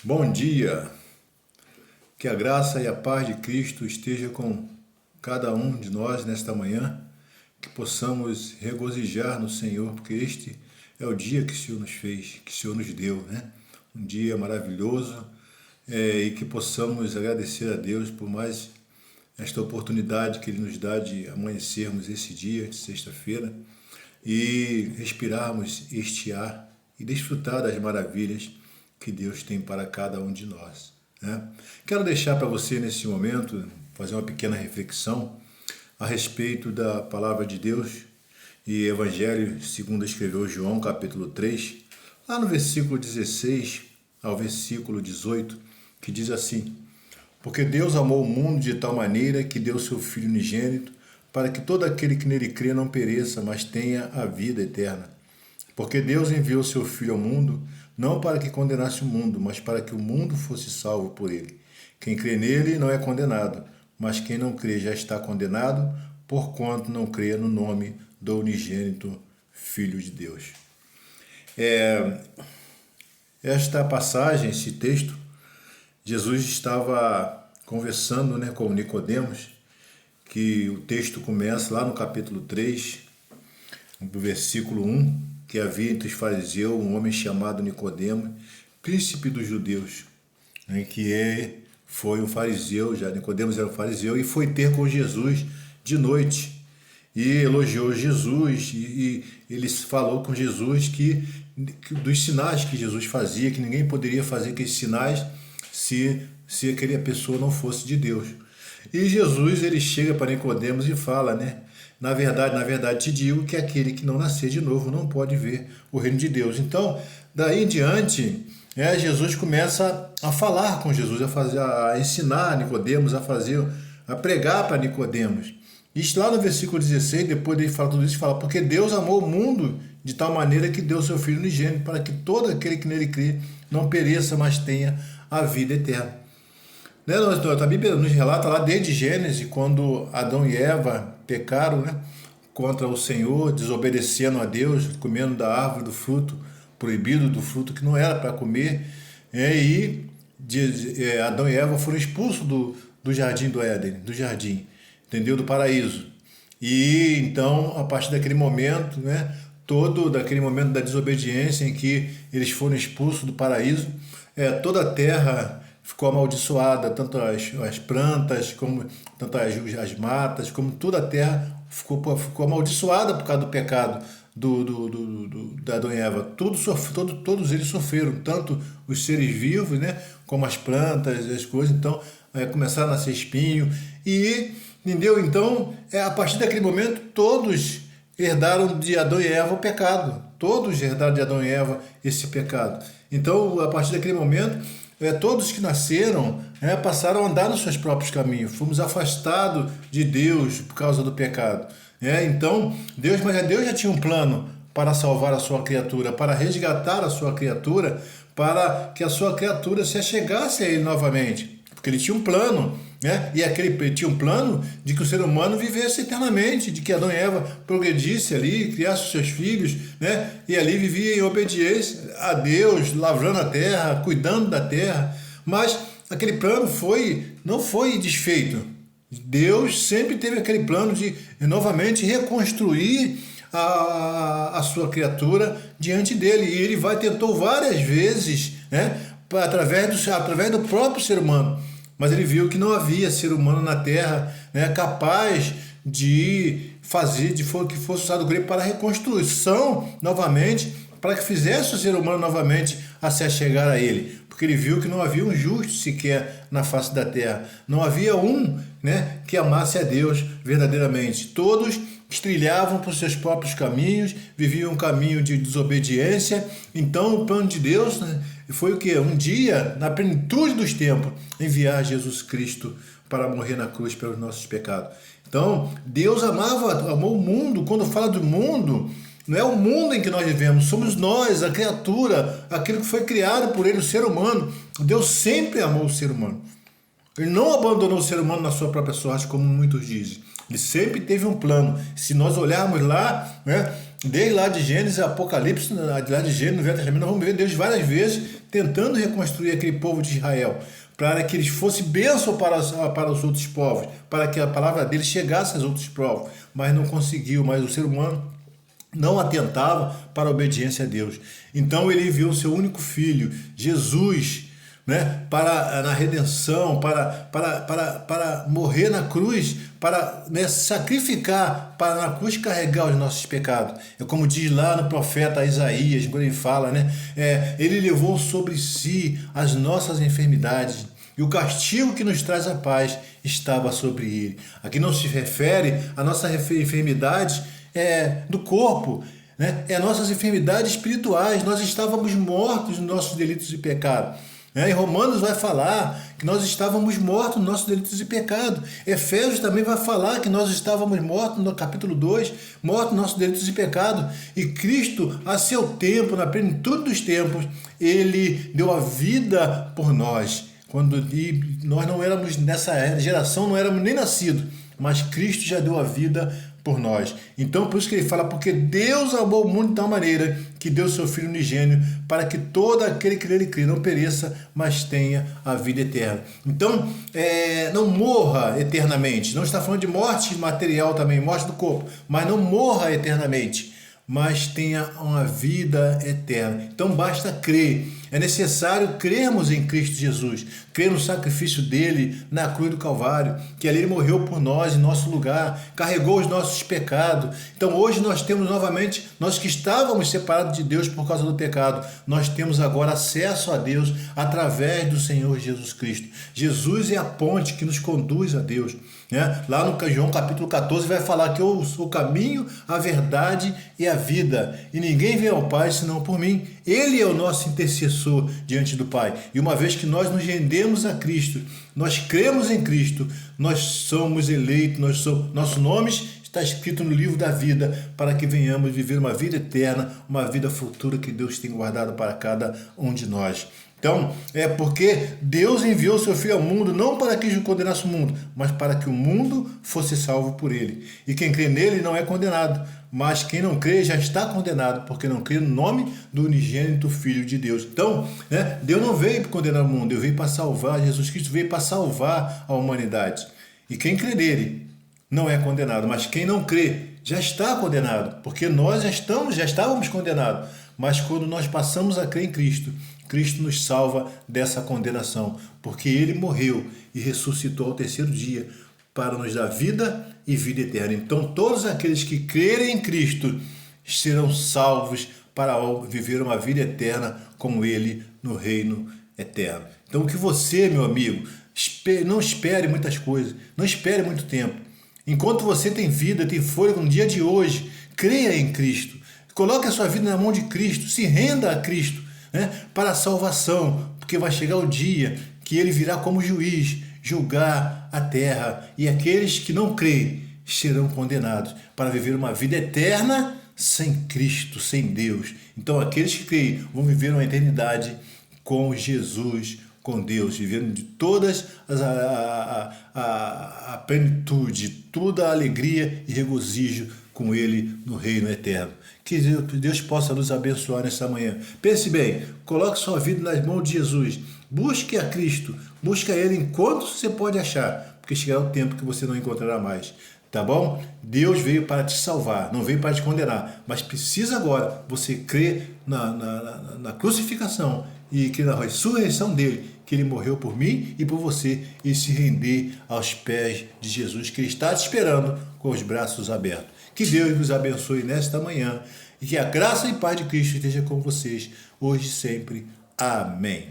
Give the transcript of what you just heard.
Bom dia, que a graça e a paz de Cristo esteja com cada um de nós nesta manhã, que possamos regozijar no Senhor, porque este é o dia que o Senhor nos fez, que o Senhor nos deu, né? Um dia maravilhoso e que possamos agradecer a Deus por mais esta oportunidade que Ele nos dá de amanhecermos esse dia de sexta-feira e respirarmos este ar e desfrutar das maravilhas que Deus tem para cada um de nós, né? Quero deixar para você nesse momento, fazer uma pequena reflexão a respeito da palavra de Deus e Evangelho segundo escreveu João, capítulo 3, lá no versículo 16 ao versículo 18, que diz assim: Porque Deus amou o mundo de tal maneira que deu seu Filho unigênito, para que todo aquele que nele crê não pereça, mas tenha a vida eterna. Porque Deus enviou seu Filho ao mundo, não para que condenasse o mundo, mas para que o mundo fosse salvo por ele. Quem crê nele não é condenado, mas quem não crê já está condenado, porquanto não crê no nome do unigênito Filho de Deus. Esta passagem, esse texto, Jesus estava conversando, com Nicodemos, que o texto começa lá no capítulo 3, do versículo 1, que havia entre os fariseus um homem chamado Nicodemo, príncipe dos judeus, foi um fariseu, já Nicodemos era um fariseu, e foi ter com Jesus de noite, e elogiou Jesus, e ele falou com Jesus que dos sinais que Jesus fazia, que ninguém poderia fazer aqueles sinais se aquela pessoa não fosse de Deus. E Jesus, ele chega para Nicodemos e fala, na verdade te digo que aquele que não nascer de novo não pode ver o reino de Deus. Então, daí em diante, Jesus começa a falar com Jesus, a ensinar Nicodemos, a pregar para Nicodemos. E lá no versículo 16, depois ele fala tudo isso, fala: Porque Deus amou o mundo de tal maneira que deu seu Filho unigênito, para que todo aquele que nele crê não pereça, mas tenha a vida eterna. A Bíblia nos relata lá desde Gênesis, quando Adão e Eva pecaram contra o Senhor, desobedecendo a Deus, comendo da árvore do fruto proibido, do fruto que não era para comer, Adão e Eva foram expulsos do jardim do Éden, do paraíso. E então, a partir daquele momento, daquele momento da desobediência em que eles foram expulsos do paraíso, toda a terra ficou amaldiçoada, tanto as plantas, como tanto as matas, como toda a terra ficou amaldiçoada por causa do pecado da Adão e Eva. Todos eles sofreram, tanto os seres vivos, como as plantas, as coisas. Então, começaram a nascer espinho. Entendeu? Então, a partir daquele momento, todos herdaram de Adão e Eva o pecado. Todos herdaram de Adão e Eva esse pecado. Então, a partir daquele momento, todos que nasceram passaram a andar nos seus próprios caminhos. Fomos afastados de Deus por causa do pecado. Então, Deus já tinha um plano para salvar a sua criatura, para resgatar a sua criatura, para que a sua criatura se achegasse a Ele novamente. Porque Ele tinha um plano. E ele tinha um plano de que o ser humano vivesse eternamente, de que Adão e Eva progredisse ali, criasse os seus filhos, e ali vivia em obediência a Deus, lavrando a terra, cuidando da terra. Mas aquele plano não foi desfeito. Deus sempre teve aquele plano de novamente reconstruir a sua criatura diante dele. E ele tentou várias vezes, através do próprio ser humano. Mas ele viu que não havia ser humano na Terra capaz de fazer, que fosse usado por ele para a reconstrução novamente, para que fizesse o ser humano novamente a se achegar a ele. Porque ele viu que não havia um justo sequer na face da Terra. Não havia um que amasse a Deus verdadeiramente. Todos trilhavam por seus próprios caminhos, viviam um caminho de desobediência. Então o plano de Deus foi o quê? Um dia, na plenitude dos tempos, enviar Jesus Cristo para morrer na cruz pelos nossos pecados. Então, Deus amou o mundo. Quando fala do mundo, não é o mundo em que nós vivemos, somos nós, a criatura, aquilo que foi criado por Ele, o ser humano. Deus sempre amou o ser humano. Ele não abandonou o ser humano na sua própria sorte, como muitos dizem. Ele sempre teve um plano. Se nós olharmos lá, desde lá de Gênesis, Apocalipse, lá de Gênesis, no Velho Testamento, nós vamos ver Deus várias vezes tentando reconstruir aquele povo de Israel, para que eles fossem bênção para os outros povos, para que a palavra dele chegasse aos outros povos, mas não conseguiu, mas o ser humano não atentava para a obediência a Deus. Então ele enviou o seu único filho, Jesus, né, para na redenção, para morrer na cruz, para, né, sacrificar, para na cruz carregar os nossos pecados. É como diz lá no profeta Isaías, quando ele fala, né, ele levou sobre si as nossas enfermidades, e o castigo que nos traz a paz estava sobre ele. Aqui não se refere à nossa enfermidade do corpo, né? Nossas enfermidades espirituais. Nós estávamos mortos nos nossos delitos e pecados. Em Romanos vai falar que nós estávamos mortos nos nossos delitos e pecados. Efésios também vai falar que nós estávamos mortos, no capítulo 2, mortos nos nossos delitos e pecados. E Cristo, a seu tempo, na plenitude dos tempos, ele deu a vida por nós. E nós não éramos, nessa geração, não éramos nem nascidos, mas Cristo já deu a vida por nós. Então, por isso que ele fala, porque Deus amou o mundo de tal maneira que deu seu Filho unigênito, para que todo aquele que nele crê não pereça, mas tenha a vida eterna. Então, não morra eternamente. Não está falando de morte material também, morte do corpo, mas não morra eternamente, mas tenha uma vida eterna. Então, basta crer. É necessário crermos em Cristo Jesus, crer no sacrifício dele na cruz do Calvário, que ali ele morreu por nós, em nosso lugar, carregou os nossos pecados. Então hoje nós temos novamente, nós que estávamos separados de Deus por causa do pecado, nós temos agora acesso a Deus através do Senhor Jesus Cristo. Jesus é a ponte que nos conduz a Deus. Lá no João capítulo 14 vai falar que eu sou o caminho, a verdade e a vida, e ninguém vem ao Pai senão por mim. Ele é o nosso intercessor diante do Pai. E uma vez que nós nos rendemos a Cristo, nós cremos em Cristo, nós somos eleitos, nosso nome está escrito no livro da vida, para que venhamos viver uma vida eterna, uma vida futura que Deus tem guardado para cada um de nós. Então, porque Deus enviou seu Filho ao mundo, não para que condenasse o mundo, mas para que o mundo fosse salvo por ele. E quem crê nele não é condenado, mas quem não crê já está condenado, porque não crê no nome do unigênito Filho de Deus. Então, Deus não veio para condenar o mundo, Deus veio para salvar, Jesus Cristo veio para salvar a humanidade. E quem crê nele não é condenado, mas quem não crê já está condenado, porque nós já estávamos condenados. Mas quando nós passamos a crer em Cristo, Cristo nos salva dessa condenação, porque ele morreu e ressuscitou ao terceiro dia para nos dar vida e vida eterna. Então todos aqueles que crerem em Cristo serão salvos para viver uma vida eterna com ele no reino eterno. Então que você, meu amigo, não espere muitas coisas, não espere muito tempo. Enquanto você tem vida, tem fôlego no dia de hoje, creia em Cristo. Coloque a sua vida na mão de Cristo, se renda a Cristo, para a salvação, porque vai chegar o dia que ele virá como juiz, julgar a terra, e aqueles que não creem serão condenados para viver uma vida eterna sem Cristo, sem Deus. Então aqueles que creem vão viver uma eternidade com Jesus, com Deus, vivendo de todas a plenitude, toda a alegria e regozijo com ele no reino eterno. Que Deus possa nos abençoar nesta manhã. Pense bem, coloque sua vida nas mãos de Jesus. Busque a Cristo, busque a ele enquanto você pode achar, porque chegará o tempo que você não encontrará mais. Tá bom? Deus veio para te salvar, não veio para te condenar, mas precisa agora você crer na crucificação e crer na ressurreição dele, que ele morreu por mim e por você, e se render aos pés de Jesus, que ele está te esperando com os braços abertos. Que Deus nos abençoe nesta manhã e que a graça e paz de Cristo esteja com vocês hoje e sempre. Amém.